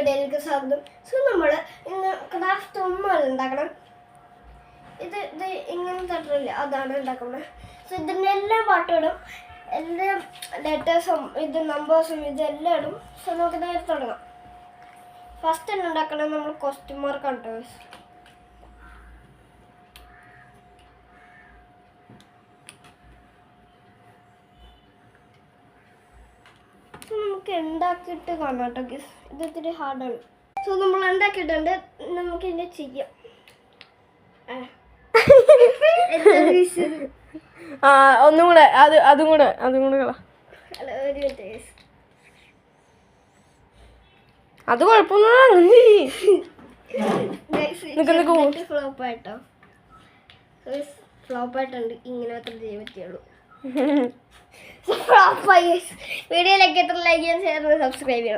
വീഡിയോയിലേക്ക് സ്വാഗതം. സോ നമ്മൾ ഇന്ന് ക്രാഫ്റ്റ് ഒന്നുമല്ല ഉണ്ടാക്കണം. ഇത് ഇങ്ങനെ തട്ടില്ല, അതാണ് ഉണ്ടാക്കുന്നത്. സോ ഇതിൻ്റെ എല്ലാ പാട്ടുകളും എല്ലാ ലെറ്റേഴ്സും ഇത് നമ്പേഴ്സും ഇതെല്ലാം ഇടും. സോ നമുക്ക് നേരെ തുടങ്ങാം. ഫസ്റ്റ് തന്നെ ഉണ്ടാക്കണം നമ്മൾ ക്വസ്റ്റ്യൻ മാർക്ക് ആണ് കേട്ടോ. നമുക്ക് ഉണ്ടാക്കിയിട്ട് കാണാം കേട്ടോ ഗീസ്. ഇത് ഇത്തിരി ഹാർഡാണ്. സോ നമ്മൾ ഉണ്ടാക്കിയിട്ടുണ്ട്, നമുക്ക് ഇതിനെ ചെയ്യാം. ഒന്നും കൂടെ അതും കൂടെ ഒരു മിനിറ്റ് ഗീസ്. അത് കുഴപ്പമൊന്നും ഫ്ലോപ്പായിട്ടോ, ഫ്ലോപ്പായിട്ടുണ്ട്. ഇങ്ങനെ അത്ര ചെയ്യാൻ പറ്റുള്ളൂ. വീഡിയോയിലേക്ക് എത്ര ലൈക്ക് ചെയ്യാൻ, ഷെയർ ചെയ്ത് സബ്സ്ക്രൈബ് ചെയ്യണം.